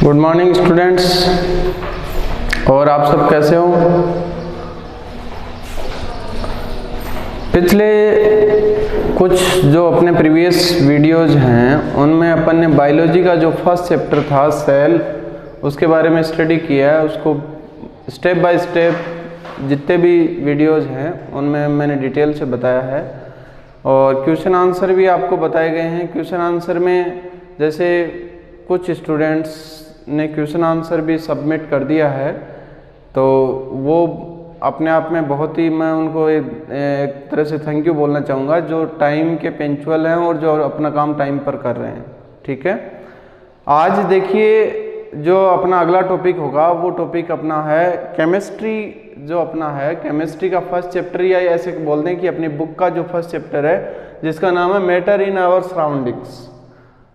Good morning students. और आप सब कैसे हो? पिछले कुछ जो अपने प्रीवियस वीडियोज हैं उनमें अपन ने बायोलॉजी का जो फर्स्ट चैप्टर था सेल, उसके बारे में स्टडी किया है। उसको स्टेप बाय स्टेप जितने भी वीडियोज हैं उनमें मैंने डिटेल से बताया है और क्वेश्चन आंसर भी आपको बताए गए हैं। क्वेश्चन आंसर में जैसे कुछ स्टूडेंट्स ने क्वेश्चन आंसर भी सबमिट कर दिया है, तो वो अपने आप में बहुत ही, मैं उनको एक तरह से थैंक यू बोलना चाहूँगा, जो टाइम के पंक्चुअल हैं और जो अपना काम टाइम पर कर रहे हैं। ठीक है, आज देखिए जो अपना अगला टॉपिक होगा वो टॉपिक अपना है केमिस्ट्री। जो अपना है केमिस्ट्री का फर्स्ट चैप्टर, या ऐसे बोल दें कि अपनी बुक का जो फर्स्ट चैप्टर है जिसका नाम है matter in our surroundings.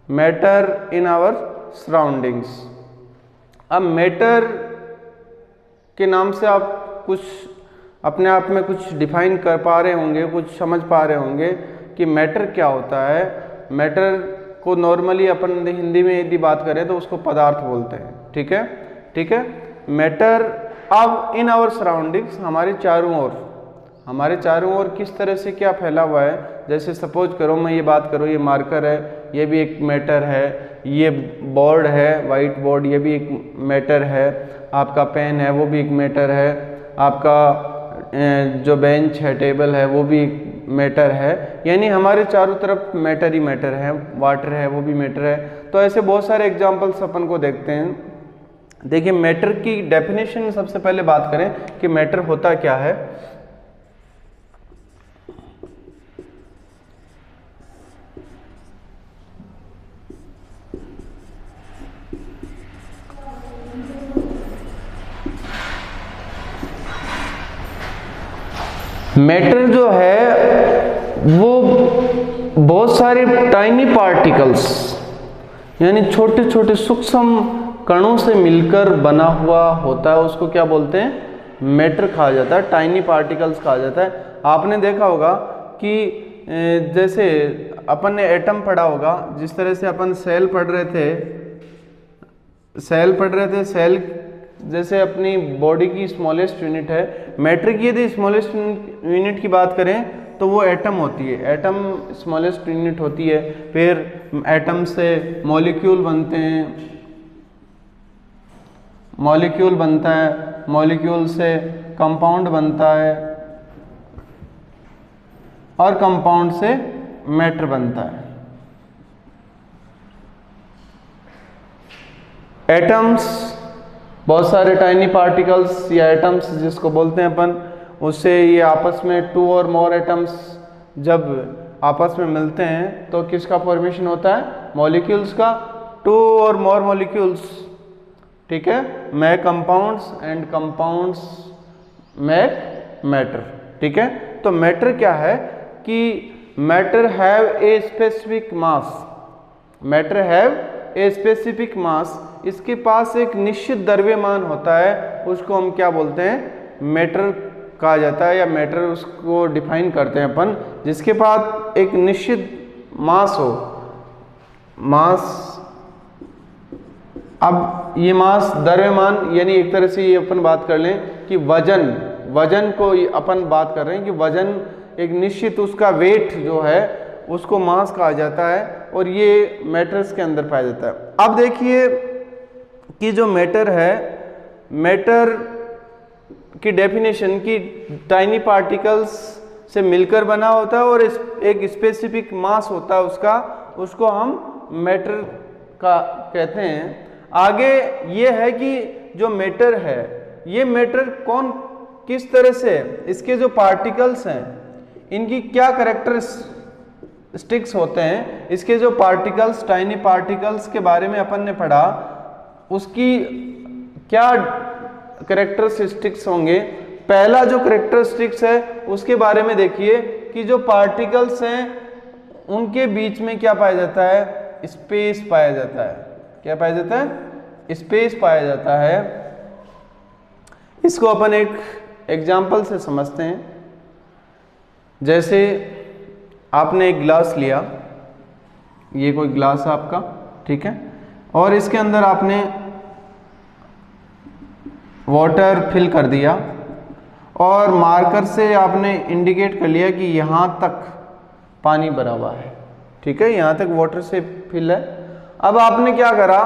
Matter in our surroundings. अब मैटर के नाम से आप कुछ अपने आप में कुछ डिफाइन कर पा रहे होंगे, कुछ समझ पा रहे होंगे कि मैटर क्या होता है। मैटर को नॉर्मली अपन हिंदी में यदि बात करें तो उसको पदार्थ बोलते हैं। ठीक है, ठीक है। मैटर अब इन आवर सराउंडिंग्स, हमारे चारों ओर किस तरह से क्या फैला हुआ है। जैसे सपोज करो मैं ये बात करूँ, ये मार्कर है, ये भी एक मैटर है। ये बोर्ड है, वाइट बोर्ड, ये भी एक मैटर है। आपका पेन है, वो भी एक मैटर है। आपका जो बेंच है, टेबल है, वो भी मैटर है। यानी हमारे चारों तरफ मैटर ही मैटर है। वाटर है, वो भी मैटर है। तो ऐसे बहुत सारे एग्जाम्पल्स अपन को देखते हैं। देखिए मैटर की डेफिनेशन सबसे पहले बात करें कि मैटर होता क्या है। मैटर जो है वो बहुत सारे टाइनी पार्टिकल्स, यानी छोटे छोटे सूक्ष्म कणों से मिलकर बना हुआ होता है। उसको क्या बोलते हैं? मैटर कहा जाता है, टाइनी पार्टिकल्स कहा जाता है। आपने देखा होगा कि जैसे अपन ने एटम पढ़ा होगा, जिस तरह से अपन सेल पढ़ रहे थे। सेल जैसे अपनी बॉडी की स्मॉलेस्ट यूनिट है। मैटर की यदि स्मॉलेस्ट यूनिट की बात करें तो वो एटम होती है। एटम स्मॉलेस्ट यूनिट होती है। फिर एटम से मॉलिक्यूल बनते हैं, मॉलिक्यूल बनता है, मॉलिक्यूल से कंपाउंड बनता है और कंपाउंड से मैटर बनता है। एटम्स, बहुत सारे टाइनी पार्टिकल्स या एटम्स जिसको बोलते हैं अपन, उससे ये आपस में टू और मोर एटम्स जब आपस में मिलते हैं तो किसका फॉर्मेशन होता है? मॉलिक्यूल्स का। टू और मोर मॉलिक्यूल्स, ठीक है, make compounds and compounds make matter. ठीक है, तो मैटर क्या है कि matter have a specific mass. Matter have a specific mass, इसके पास एक निश्चित द्रव्यमान होता है। उसको हम क्या बोलते हैं? मैटर कहा जाता है, या मैटर उसको डिफाइन करते हैं अपन, जिसके पास एक निश्चित मास हो। मास, अब ये मास द्रव्यमान, यानी एक तरह से ये अपन बात कर लें कि वजन को अपन बात कर रहे हैं कि वजन एक निश्चित, उसका वेट जो है उसको मास कहा जाता है और ये मैटर्स के अंदर पाया जाता है। अब देखिए कि जो मैटर है, मैटर की डेफिनेशन की टाइनी पार्टिकल्स से मिलकर बना होता है और एक स्पेसिफिक मास होता है उसका, उसको हम मैटर का कहते हैं। आगे ये है कि जो मैटर है, ये मैटर किस तरह से, इसके जो पार्टिकल्स हैं इनकी क्या कैरेक्टरिस्टिक्स होते हैं। इसके जो पार्टिकल्स, टाइनी पार्टिकल्स के बारे में अपन ने पढ़ा, उसकी क्या कैरेक्टरिस्टिक्स होंगे। पहला जो कैरेक्टरिस्टिक्स है उसके बारे में देखिए कि जो पार्टिकल्स हैं उनके बीच में क्या पाया जाता है? स्पेस पाया जाता है। क्या पाया जाता है? स्पेस पाया जाता है। इसको अपन एक एग्जाम्पल से समझते हैं। जैसे आपने एक गिलास लिया, ये कोई गिलास है आपका, ठीक है, और इसके अंदर आपने वाटर फिल कर दिया और मार्कर से आपने इंडिकेट कर लिया कि यहाँ तक पानी भरा हुआ है, ठीक है, यहाँ तक वाटर से फिल है। अब आपने क्या करा,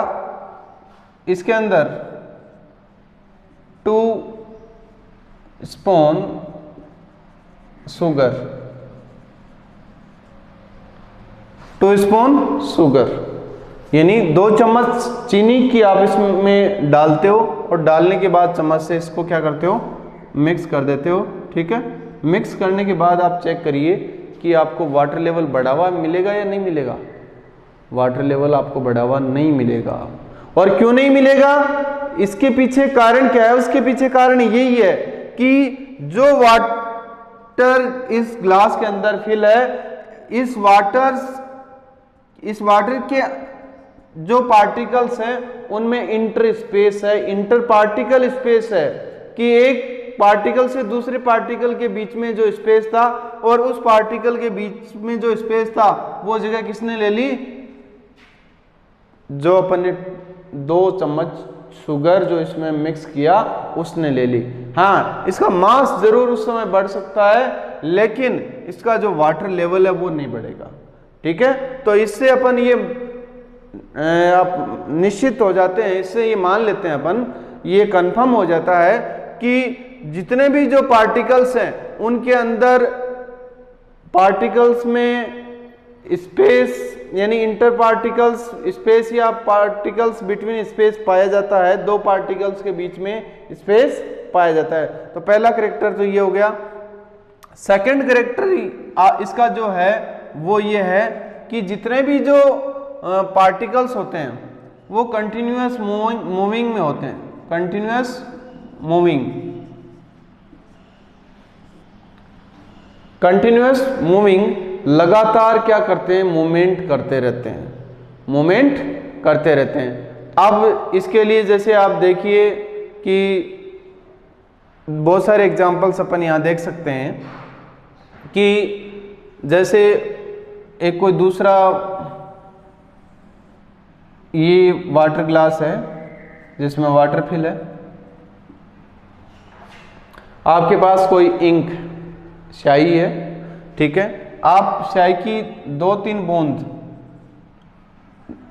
इसके अंदर 2 स्पून शुगर, 2 स्पून शुगर यानी 2 चम्मच चीनी की आप इसमें डालते हो और डालने के बाद चम्मच से इसको क्या करते हो, मिक्स कर देते हो, ठीक है। मिक्स करने के बाद आप चेक करिए कि आपको वाटर लेवल बढ़ा हुआ मिलेगा या नहीं मिलेगा। वाटर लेवल आपको बढ़ा हुआ नहीं मिलेगा। और क्यों नहीं मिलेगा, इसके पीछे कारण क्या है, उसके पीछे कारण यही है कि जो वाटर इस ग्लास के अंदर फिल है, इस वाटर के जो पार्टिकल्स हैं उनमें इंटर स्पेस है, इंटर पार्टिकल स्पेस है, कि एक पार्टिकल से दूसरे पार्टिकल के बीच में जो स्पेस था और उस पार्टिकल के बीच में जो स्पेस था वो जगह किसने ले ली, जो अपन ने 2 चम्मच शुगर जो इसमें मिक्स किया उसने ले ली। हाँ, इसका मास जरूर उस समय बढ़ सकता है लेकिन इसका जो वाटर लेवल है वो नहीं बढ़ेगा, ठीक है। तो इससे अपन ये आप निश्चित हो जाते हैं, इससे ये मान लेते हैं अपन, ये कंफर्म हो जाता है कि जितने भी जो पार्टिकल्स हैं उनके अंदर पार्टिकल्स में स्पेस यानी इंटर पार्टिकल्स स्पेस या पार्टिकल्स बिटवीन स्पेस पाया जाता है, 2 पार्टिकल्स के बीच में स्पेस पाया जाता है। तो पहला कैरेक्टर तो ये हो गया। सेकंड कैरेक्टर इसका जो है वो ये है कि जितने भी जो पार्टिकल्स होते हैं वो कंटिन्यूअस मूविंग में होते हैं, कंटिन्यूअस मूविंग लगातार क्या करते हैं, मूवमेंट करते रहते हैं। अब इसके लिए जैसे आप देखिए कि बहुत सारे एग्जांपल्स अपन यहाँ देख सकते हैं कि जैसे एक कोई दूसरा ये वाटर ग्लास है जिसमें वाटर फिल है, आपके पास कोई इंक स्याही है, ठीक है, आप स्याही की 2-3 बूंद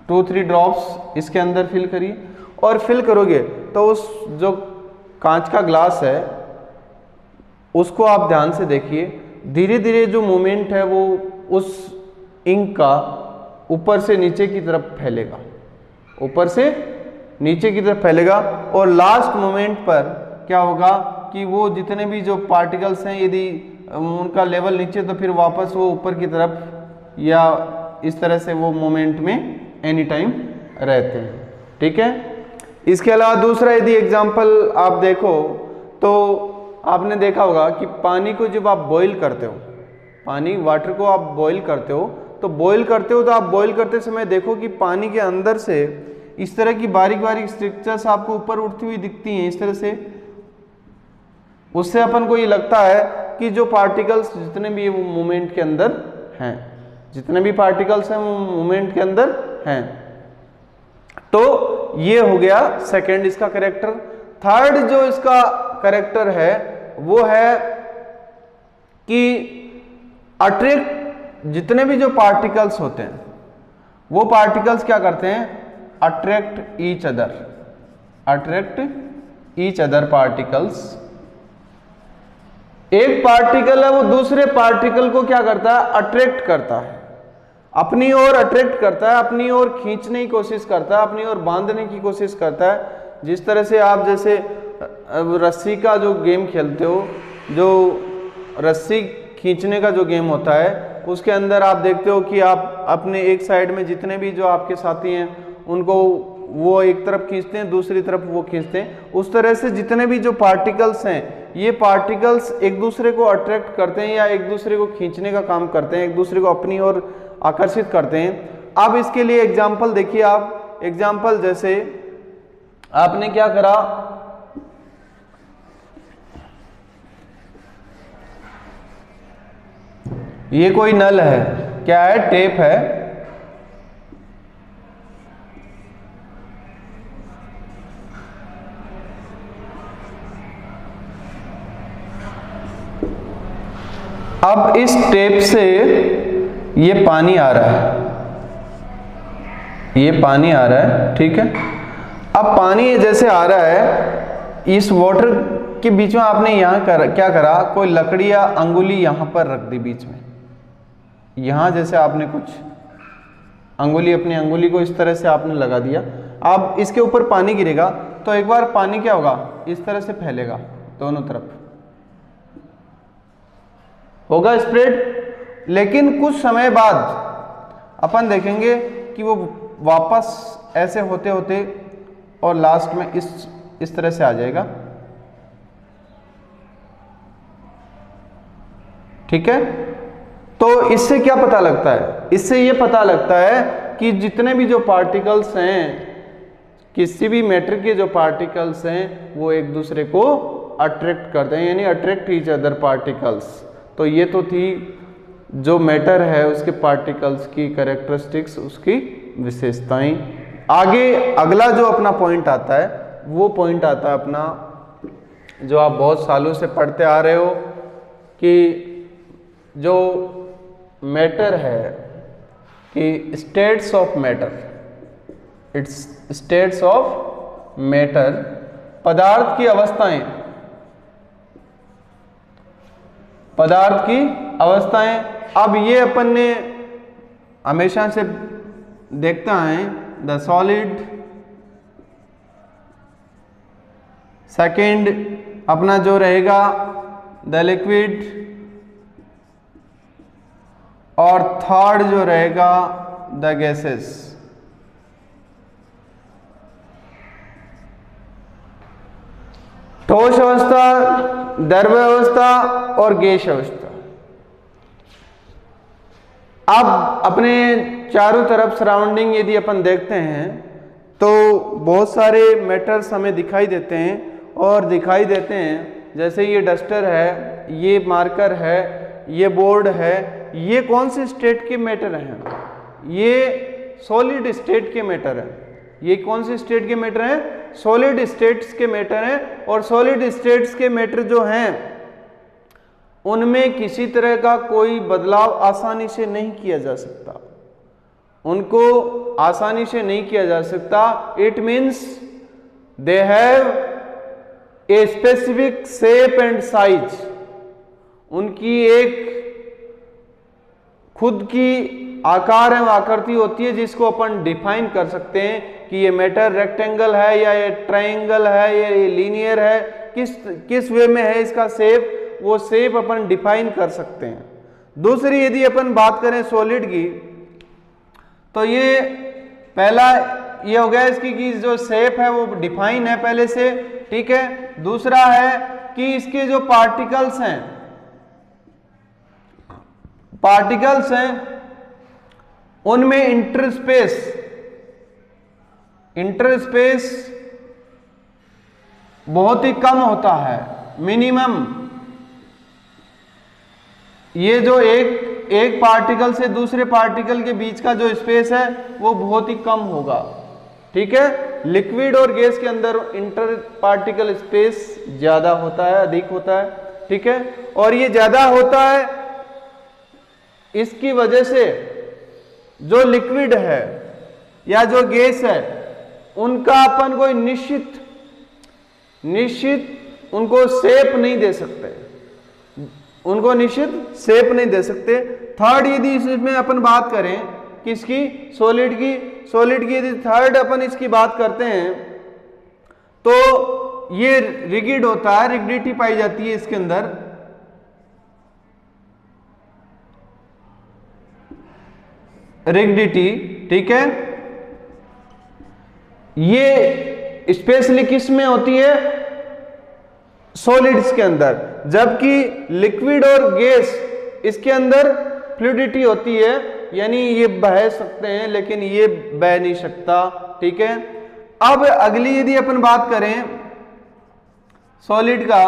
2-3 ड्रॉप्स इसके अंदर फिल करिए और फिल करोगे तो उस जो कांच का ग्लास है उसको आप ध्यान से देखिए, धीरे धीरे जो मूवमेंट है वो उस इंक का ऊपर से नीचे की तरफ फैलेगा, ऊपर से नीचे की तरफ फैलेगा और लास्ट मोमेंट पर क्या होगा कि वो जितने भी जो पार्टिकल्स हैं यदि उनका लेवल नीचे तो फिर वापस वो ऊपर की तरफ या इस तरह से वो मोमेंट में एनी टाइम रहते हैं, ठीक है। इसके अलावा दूसरा यदि एग्जांपल आप देखो तो आपने देखा होगा कि पानी को जब आप बॉईल करते हो, वाटर को आप बॉईल करते हो तो आप बॉईल करते समय देखो कि पानी के अंदर से इस तरह की बारीक बारीक स्ट्रक्चर्स आपको ऊपर उठती हुई दिखती हैं इस तरह से। उससे अपन को ये लगता है कि जो पार्टिकल्स जितने भी वो मूवमेंट के अंदर हैं, जितने भी पार्टिकल्स हैं वो मूवमेंट के अंदर हैं। तो ये हो गया सेकंड इसका कैरेक्टर। थर्ड जो इसका कैरेक्टर है वो है कि अट्रैक्ट, जितने भी जो पार्टिकल्स होते हैं वो पार्टिकल्स क्या करते हैं, अट्रैक्ट ईच अदर पार्टिकल्स। एक पार्टिकल है वो दूसरे पार्टिकल को क्या करता है, अट्रैक्ट करता है, अपनी ओर अट्रैक्ट करता है, अपनी ओर खींचने की कोशिश करता है, अपनी ओर बांधने की कोशिश करता है। जिस तरह से आप जैसे रस्सी का जो गेम खेलते हो, जो रस्सी खींचने का जो गेम होता है उसके अंदर आप देखते हो कि आप अपने एक साइड में जितने भी जो आपके साथी हैं उनको वो एक तरफ खींचते हैं, दूसरी तरफ वो खींचते हैं। उस तरह से जितने भी जो पार्टिकल्स हैं ये पार्टिकल्स एक दूसरे को अट्रैक्ट करते हैं या एक दूसरे को खींचने का काम करते हैं, एक दूसरे को अपनी ओर आकर्षित करते हैं। अब इसके लिए एग्जाम्पल देखिए आप, एग्जाम्पल जैसे आपने क्या करा, ये कोई नल है, क्या है, टेप है, अब इस टेप से ये पानी आ रहा है, ये पानी आ रहा है, ठीक है। अब पानी जैसे आ रहा है, इस वाटर के बीच में आपने यहाँ क्या करा, कोई लकड़ी या अंगुली यहाँ पर रख दी बीच में। यहाँ जैसे आपने कुछ अंगुली, अपनी अंगुली को इस तरह से आपने लगा दिया। अब इसके ऊपर पानी गिरेगा तो एक बार पानी क्या होगा, इस तरह से फैलेगा दोनों तरफ, होगा स्प्रेड। लेकिन कुछ समय बाद अपन देखेंगे कि वो वापस ऐसे होते होते और लास्ट में इस तरह से आ जाएगा, ठीक है। तो इससे क्या पता लगता है, इससे ये पता लगता है कि जितने भी जो पार्टिकल्स हैं, किसी भी मैटर के जो पार्टिकल्स हैं वो एक दूसरे को अट्रैक्ट करते हैं, यानी अट्रैक्ट ईच अदर पार्टिकल्स। तो ये तो थी जो मैटर है उसके पार्टिकल्स की कैरेक्टरिस्टिक्स, उसकी विशेषताएं। आगे अगला जो अपना पॉइंट आता है, वो पॉइंट आता है अपना जो आप बहुत सालों से पढ़ते आ रहे हो कि जो मैटर है कि states of matter, it's states of matter, पदार्थ की अवस्थाएं, पदार्थ की अवस्थाएं। अब ये अपन ने हमेशा से देखते आए, द सॉलिड, सेकंड अपना जो रहेगा द लिक्विड, और थर्ड जो रहेगा द गैसेस। ठोस अवस्था, द्रव्य अवस्था और गैस अवस्था। अब अपने चारों तरफ सराउंडिंग यदि अपन देखते हैं तो बहुत सारे मैटर्स हमें दिखाई देते हैं, और दिखाई देते हैं जैसे ये डस्टर है, ये मार्कर है, ये बोर्ड है, ये कौन से स्टेट के मैटर हैं, ये सॉलिड स्टेट के मैटर हैं। ये कौन से स्टेट के मैटर हैं, सॉलिड स्टेट्स के मैटर हैं। और सॉलिड स्टेट्स के मैटर जो हैं उनमें किसी तरह का कोई बदलाव आसानी से नहीं किया जा सकता, उनको आसानी से नहीं किया जा सकता। It means they have a specific shape and size, उनकी एक खुद की आकार एवं आकृति होती है जिसको अपन डिफाइन कर सकते हैं कि ये मैटर रेक्टेंगल है या ये ट्रायंगल है या ये लीनियर है, किस वे में है इसका शेप, वो शेप अपन डिफाइन कर सकते हैं। दूसरी यदि अपन बात करें सॉलिड की, तो ये पहला ये हो गया इसकी कि जो शेप है वो डिफाइन है पहले से, ठीक है। दूसरा है कि इसके जो पार्टिकल्स हैं उनमें इंटरस्पेस बहुत ही कम होता है, मिनिमम। ये जो एक पार्टिकल से दूसरे पार्टिकल के बीच का जो स्पेस है वो बहुत ही कम होगा, ठीक है। लिक्विड और गैस के अंदर इंटर पार्टिकल स्पेस ज्यादा होता है, अधिक होता है, ठीक है। और ये ज्यादा होता है, इसकी वजह से जो लिक्विड है या जो गैस है उनका अपन कोई निश्चित उनको शेप नहीं दे सकते, उनको निश्चित शेप नहीं दे सकते। थर्ड यदि इसमें अपन बात करें किसकी, सॉलिड की यदि थर्ड अपन इसकी बात करते हैं तो ये रिगिड होता है, रिगिडिटी पाई जाती है इसके अंदर। रिगिडिटी, ठीक है। ये स्पेशली किस में होती है, सॉलिड्स के अंदर, जबकि लिक्विड और गैस इसके अंदर फ्लूइडिटी होती है, यानी ये बह सकते हैं लेकिन ये बह नहीं सकता, ठीक है। अब अगली यदि अपन बात करें सॉलिड का,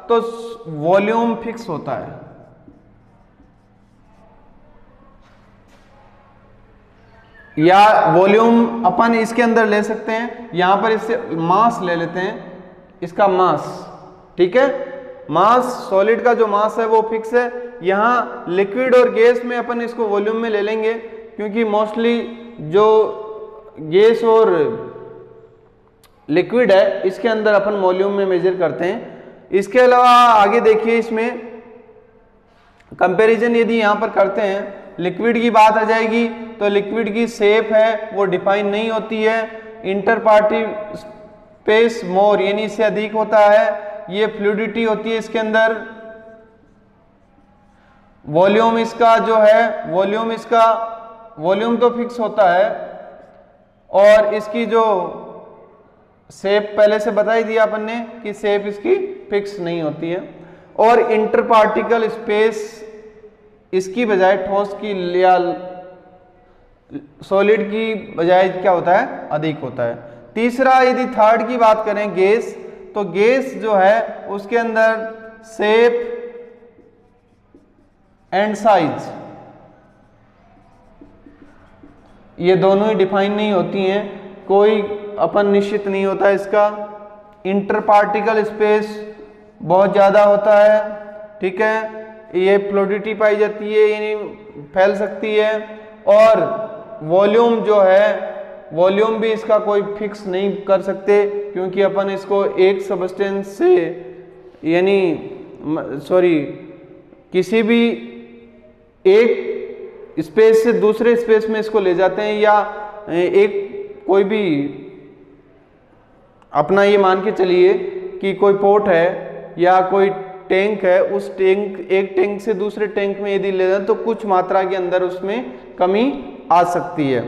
तो वॉल्यूम फिक्स होता है, या वॉल्यूम अपन इसके अंदर ले सकते हैं, यहां पर इससे मास ले लेते हैं, इसका मास, ठीक है। मास सॉलिड का जो मास है वो फिक्स है। यहाँ लिक्विड और गैस में अपन इसको वॉल्यूम में ले लेंगे, क्योंकि मोस्टली जो गैस और लिक्विड है इसके अंदर अपन वॉल्यूम में मेजर करते हैं। इसके अलावा आगे देखिए, इसमें कंपैरिजन यदि यहाँ पर करते हैं, लिक्विड की बात आ जाएगी तो लिक्विड की शेप है वो डिफाइन नहीं होती है, इंटर पार्टी स्पेस मोर यानी इससे अधिक होता है, ये फ्लूइडिटी होती है इसके अंदर, वॉल्यूम इसका जो है वॉल्यूम तो फिक्स होता है, और इसकी जो शेप पहले से बता ही दिया अपन ने कि शेप इसकी फिक्स नहीं होती है, और इंटर पार्टिकल स्पेस इसकी बजाय ठोस की या सॉलिड की बजाय क्या होता है, अधिक होता है। तीसरा यदि थर्ड की बात करें गैस, तो गैस जो है उसके अंदर शेप एंड साइज ये दोनों ही डिफाइन नहीं होती हैं, कोई अपन निश्चित नहीं होता इसका। इंटर पार्टिकल स्पेस बहुत ज़्यादा होता है, ठीक है, ये फ्लूइडिटी पाई जाती है यानी फैल सकती है, और वॉल्यूम जो है वॉल्यूम भी इसका कोई फिक्स नहीं कर सकते, क्योंकि अपन इसको एक सबस्टेंस से यानी किसी भी एक स्पेस से दूसरे स्पेस में इसको ले जाते हैं, या एक कोई भी अपना ये मान के चलिए कि कोई पोर्ट है या कोई टैंक है, उस एक टैंक से दूसरे टैंक में यदि ले जाए तो कुछ मात्रा के अंदर उसमें कमी आ सकती है।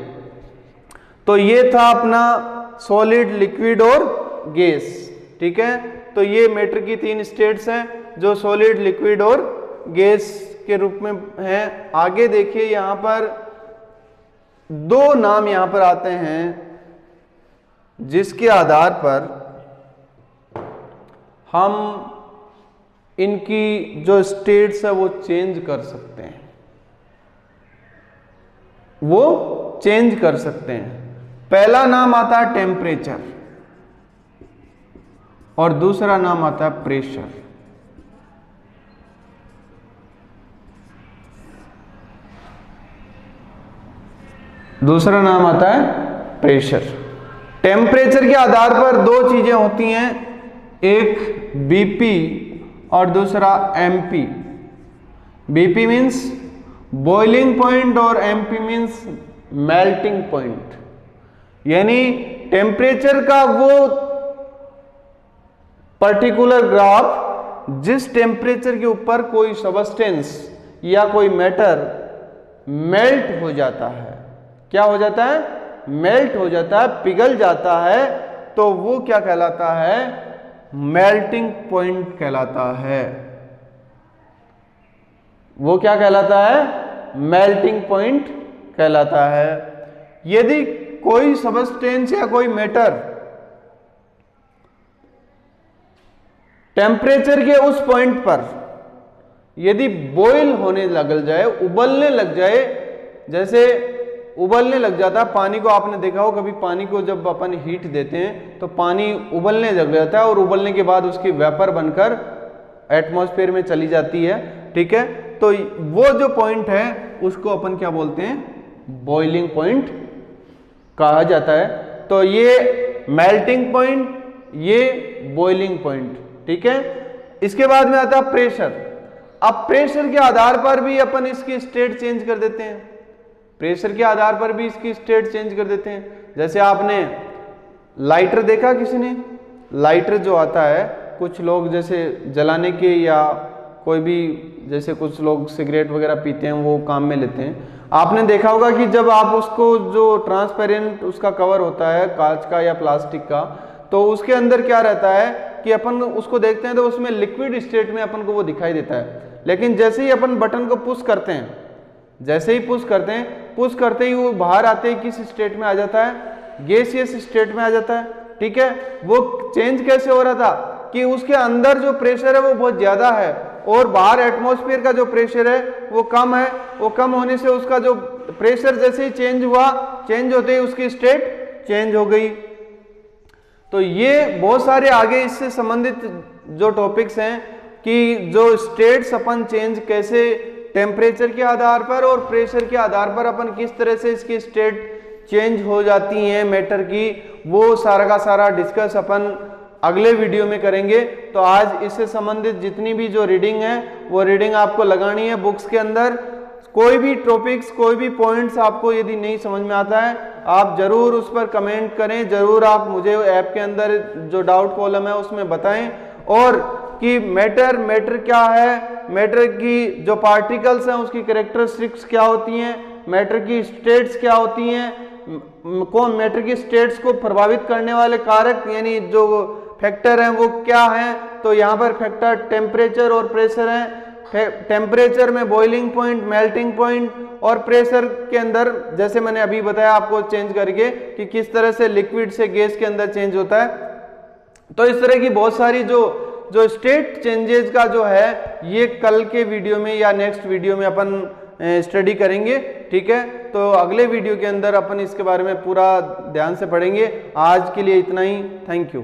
तो ये था अपना सॉलिड, लिक्विड और गैस, ठीक है। तो ये मैटर की 3 स्टेट्स हैं जो सॉलिड, लिक्विड और गैस के रूप में हैं। आगे देखिए, यहाँ पर 2 नाम यहाँ पर आते हैं जिसके आधार पर हम इनकी जो स्टेट्स है वो चेंज कर सकते हैं, पहला नाम आता है टेम्परेचर और दूसरा नाम आता है प्रेशर। दूसरा नाम आता है प्रेशर। टेम्परेचर के आधार पर 2 चीजें होती हैं, एक बीपी और दूसरा MP. BP means boiling point और एमपी मीन्स मेल्टिंग पॉइंट, यानी टेम्परेचर का वो पर्टिकुलर ग्राफ जिस टेम्परेचर के ऊपर कोई सबस्टेंस या कोई मैटर मेल्ट हो जाता है। क्या हो जाता है? मेल्ट हो जाता है, पिघल जाता है, तो वो क्या कहलाता है? मेल्टिंग पॉइंट कहलाता है। वो क्या कहलाता है? मेल्टिंग पॉइंट कहलाता है। यदि कोई सबस्टेंस या कोई मैटर टेम्परेचर के उस पॉइंट पर यदि बॉईल होने लग जाए, उबलने लग जाए, जैसे उबलने लग जाता है पानी को, आपने देखा हो कभी पानी को जब अपन हीट देते हैं तो पानी उबलने लग जाता है और उबलने के बाद उसकी वेपर बनकर एटमॉस्फेयर में चली जाती है, ठीक है। तो वो जो पॉइंट है उसको अपन क्या बोलते हैं? बॉइलिंग पॉइंट कहा जाता है। तो ये मेल्टिंग पॉइंट, ये बॉइलिंग पॉइंट, ठीक है। इसके बाद में आता है प्रेशर। अब प्रेशर के आधार पर भी अपन इसकी स्टेट चेंज कर देते हैं, प्रेशर के आधार पर भी इसकी स्टेट चेंज कर देते हैं। जैसे आपने लाइटर देखा, किसी ने लाइटर जो आता है, कुछ लोग जैसे जलाने के या कोई भी जैसे कुछ लोग सिगरेट वगैरह पीते हैं वो काम में लेते हैं। आपने देखा होगा कि जब आप उसको जो ट्रांसपेरेंट उसका कवर होता है कांच का या प्लास्टिक का, तो उसके अंदर क्या रहता है कि अपन उसको देखते हैं तो उसमें लिक्विड स्टेट में अपन को वो दिखाई देता है। लेकिन जैसे ही अपन बटन को पुश करते हैं, जैसे ही पुश करते ही वो बाहर आते ही किस स्टेट में आ जाता है? गैसियस स्टेट में आ जाता है, ठीक है। वो चेंज कैसे हो रहा था कि उसके अंदर जो प्रेशर है वो बहुत ज्यादा है और बाहर एटमॉस्फेयर का जो प्रेशर है वो कम है। वो कम होने से उसका जो प्रेशर जैसे ही चेंज हुआ, चेंज होते ही उसकी स्टेट चेंज हो गई। तो ये बहुत सारे आगे इससे संबंधित जो टॉपिक्स हैं कि जो स्टेट्स अपन चेंज कैसे टेम्परेचर के आधार पर और प्रेशर के आधार पर अपन किस तरह से इसकी स्टेट चेंज हो जाती हैं मैटर की, वो सारा का सारा डिस्कस अपन अगले वीडियो में करेंगे। तो आज इससे संबंधित जितनी भी जो रीडिंग है वो रीडिंग आपको लगानी है बुक्स के अंदर। कोई भी टॉपिक्स, कोई भी पॉइंट्स आपको यदि नहीं समझ में आता है, आप जरूर उस पर कमेंट करें, जरूर आप मुझे ऐप के अंदर जो डाउट कॉलम है उसमें बताएं, और कि मैटर क्या है, मैटर की जो पार्टिकल्स हैं उसकी कैरेक्टरिस्टिक्स क्या होती हैं, मैटर की स्टेट्स क्या होती हैं, कौन मैटर की स्टेट्स को प्रभावित करने वाले कारक यानी जो फैक्टर हैं वो क्या हैं। तो यहाँ पर फैक्टर टेम्परेचर और प्रेशर है। टेम्परेचर में बॉइलिंग पॉइंट, मेल्टिंग पॉइंट, और प्रेशर के अंदर जैसे मैंने अभी बताया आपको चेंज करके कि किस तरह से लिक्विड से गैस के अंदर चेंज होता है। तो इस तरह की बहुत सारी जो स्टेट चेंजेस का जो है ये कल के वीडियो में या नेक्स्ट वीडियो में अपन स्टडी करेंगे, ठीक है। तो अगले वीडियो के अंदर अपन इसके बारे में पूरा ध्यान से पढ़ेंगे। आज के लिए इतना ही, थैंक यू।